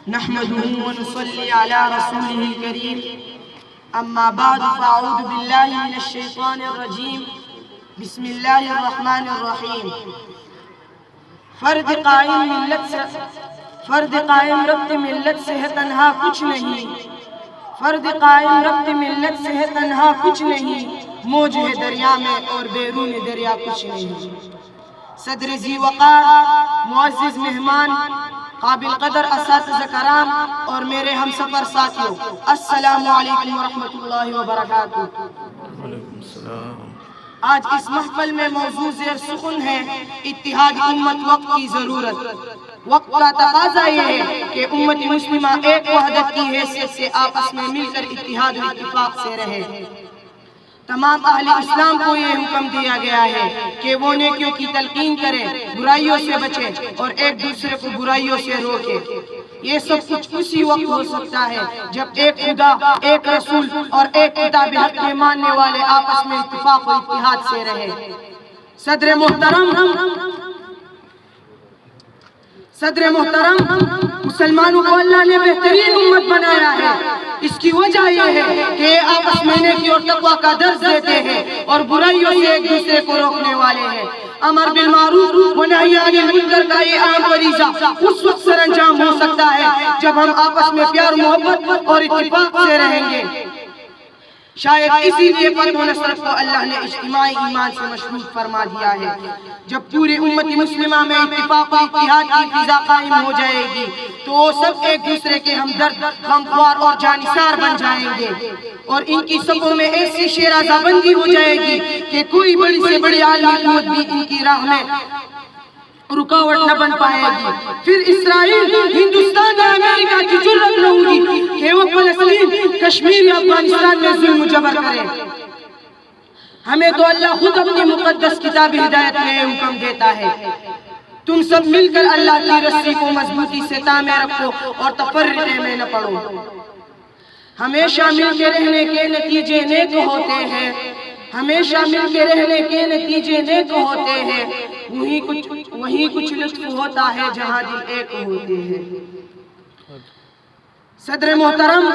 نحمده ونصلي على رسوله الكريم اما بعد فاعوذ بالله من الشیطان الرجیم بسم اللہ الرحمن الرحیم فرد قائم ربط ملت سے ہے تنہا کچھ نہیں، فرد قائم ربط ملت سے ہے تنہا کچھ نہیں، موج ہے دریا میں اور بیرون دریا کچھ نہیں۔ صدر ذی وقار، معزز مہمان، قابل قدر اساتذہ کرام اور میرے ہم سفر ساتھیوں، السلام علیکم ورحمۃ اللہ وبرکاتہ۔ آج اس محفل میں موضوع زیر سخن ہے اتحاد امت وقت کی ضرورت۔ وقت کا تقاضا یہ ہے کہ امت مسلمہ ایک وحدت کی حیثیت سے آپس میں مل کر اتحاد و اتفاق سے رہے۔ تمام اہل اسلام کو یہ حکم دیا گیا ہے کہ وہ نیکیوں کی تلقین کرے، برائیوں سے بچے اور ایک دوسرے کو برائیوں سے روکے۔ یہ سب کچھ اسی وقت ہو سکتا ہے جب ایک خدا، ایک رسول اور ایک کتاب حق کے ماننے والے آپس میں اتفاق و اتحاد سے رہے۔ صدر محترم، مسلمانوں کو اللہ نے بہترین امت بنایا ہے۔ اس کی وجہ یہ ہے کہ آپس میں نیکی اور تقوی کا درس دیتے ہیں اور برائیوں سے ایک دوسرے کو روکنے والے ہیں۔ امر بالمعروف و نہی عن المنکر کا یہ عام فریضہ اس وقت سر انجام ہو سکتا ہے جب ہم آپس میں پیار، محبت اور اتفاق سے رہیں گے۔ شاید اسی لیے فتح و نصرت کو اللہ نے اجتماعی ایمان سے مشروط فرما دیا ہے۔ جب پوری امت مسلمہ میں اتفاق و اتحاد کی فضا قائم ہو جائے گی تو وہ سب ایک دوسرے کے ہمدرد، غمخوار اور جانثار بن جائیں گے اور ان کی صفوں میں ایسی شیرازہ بندی ہو جائے گی کہ کوئی بڑی سے بڑی عالمی قوت بھی ان کی راہ میں رکاوٹ نہ بن پائے گی۔ پھر اسرائیل، ہندوستان اور امریکہ کی جرأت نہ ہوگی کہ وہ فلسطین، کشمیر یا افغانستان میں ظلم و جبر کرے۔ ہمیں تو اللہ خود اپنی مقدس کتاب ہدایت میں حکم دیتا ہے، تم سب مل کر اللہ کی رسی کو مضبوطی سے تامے رکھو اور تفرقے میں نہ پڑو۔ ہمیشہ مل کے رہنے کے نتیجے نیک ہوتے ہیں، ہمیشہ مل کے رہنے کے نتیجے نیک ہوتے ہیں، وہیں کچھ لطف ہوتا ہے جہاں دل ایک ہوتے ہیں۔ صدر محترم،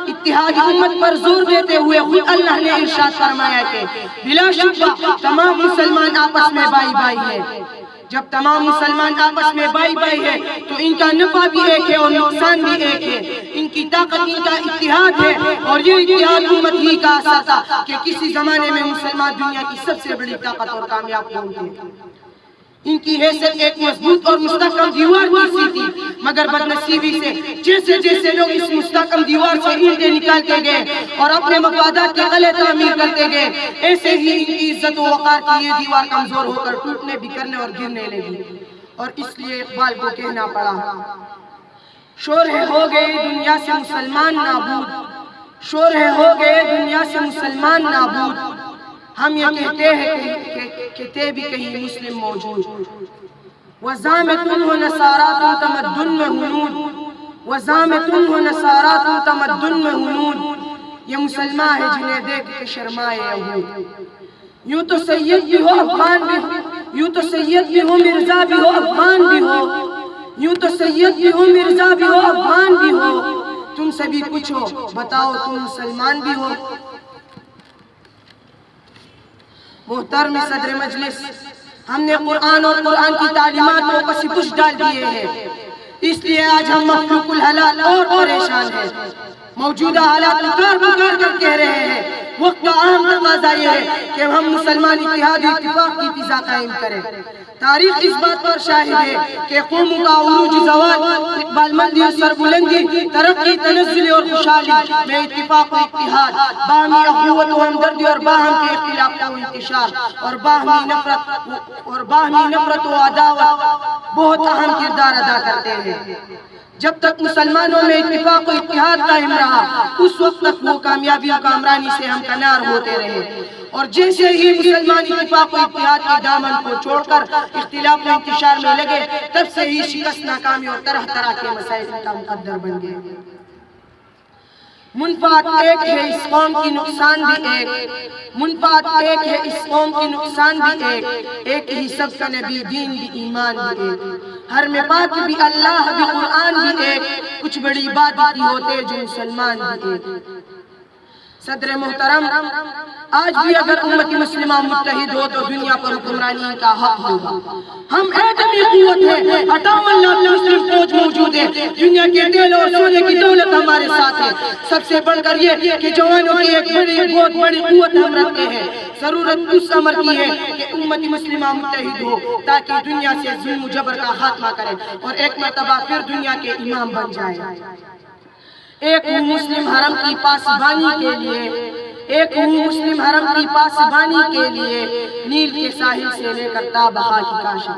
اتحاد امت پر زور دیتے ہوئے خود اللہ نے ارشاد فرمایا کہ بلا شبہ تمام مسلمان آپس میں بائی بائی ہے۔ جب تمام مسلمان آپس میں بائی بائی ہے تو ان کا نفع بھی ایک ہے اور نقصان بھی ایک ہے۔ ان کی طاقت ان کا اتحاد ہے اور یہ اتحاد امت ہی کا اثر تھا کہ کسی زمانے میں مسلمان دنیا کی سب سے بڑی طاقت اور کامیاب قوم تھے۔ ان کی حیثیت ایک مضبوط اور مستحکم دیوار جیسی تھی، مگر بدنصیبی سے جیسے جیسے لوگ اس مستحکم دیوار سے اینٹیں نکالتے گئے اور اپنے مفادات کے قلعے تعمیر کرتے گئے، ایسے ہی ان کی عزت و وقار کی یہ دیوار کمزور ہو کر ٹوٹنے، بکھرنے اور گرنے لگی۔ اور اس لیے اقبال کو کہنا پڑا، شور ہے ہو گئے دنیا سے مسلمان نابود، شور ہے ہو گئے دنیا سے مسلمان نابود، ہم یہ کہتے ہیں کہ تھے بھی کہیں مسلم موجود۔ وزامتن و نصارات تمدن میں ہنود، وزامتن و نصارات تمدن میں ہنود، یہ مسلمان ہے جنہیں دیکھ کے شرمائے یہود۔ یوں تو سید بھی ہو افغان بھی ہو، یوں تو سید بھی ہو مرزا بھی ہو افغان بھی ہو، یوں تو سید بھی ہو مرزا بھی ہو افغان بھی ہو، تم سبھی کچھ ہو بتاؤ تم مسلمان بھی ہو۔ محترم صدر مجلس، ہم نے قرآن اور قرآن کی تعلیمات کو پس پش ڈال دیے ہیں، اس لیے آج ہم مخلوق الحلال اور پریشان ہیں۔ موجودہ حالات پکار کر کہہ رہے ہیں، وقت کا اہم تقاضا یہ ہے کہ ہم مسلمان اتحاد و اتفاق کی فضا قائم کریں۔ تاریخ اس بات پر شاہد ہے کہ قوموں کا عروج زوال، اقبال مندی اور سربلندی، ترقی، تنزل اور خوشحالی میں اتفاق و اتحاد، باہمی اخوت و ہمدردی اور باہم کے اختلاف و انتشار اور باہمی نفرت و عداوت بہت اہم کردار ادا کرتے ہیں۔ جب تک مسلمانوں میں اتفاق و اتحاد قائم رہا اس وقت تک وہ کامیابی و کامرانی سے ہمکنار ہوتے رہے، اور جیسے ہی مسلمان اتفاق و اتحاد کے دامن کو چھوڑ کر اختلاف و انتشار میں لگے تب سے ہی شکست، ناکامی اور طرح طرح کے مسائل کا مقدر بن گئے۔ منفعت ایک ہے اس قوم کی نقصان بھی ایک، منفعت ایک ہے اس قوم کی نقصان بھی ایک، ایک ہی سب کا نبی دین بھی ایمان بھی ایک۔ حرم پاک بھی اللہ بھی قرآن بھی ایک، کچھ بڑی بات کی ہوتے جو مسلمان بھی ایک۔ صدر محترم، آج بھی اگر امت مسلمہ متحد ہو تو دنیا پر حکمرانی کا حق ہوگا۔ ہم ایٹمی قوت ہیں، 58 لاکھ مسلم فوج موجود ہے، دنیا کے تیل اور سونے کی دولت ہمارے ساتھ ہے۔ سب سے بڑھ کر یہ کہ جوانوں کی ایک بہت بڑی قوت ہم رکھتے ہیں۔ ضرورت اس امر کی ہے کہ امت مسلمہ متحد ہو تاکہ دنیا سے ظلم و جبر کا خاتمہ کرے اور ایک مرتبہ پھر دنیا کے امام بن جائے۔ ایک مسلم حرم کی پاسبانی کے لیے، ایک مسلم حرم کی پاسبانی کے لیے نیل کے ساحل سے لے کر تا بہا کی کاشت۔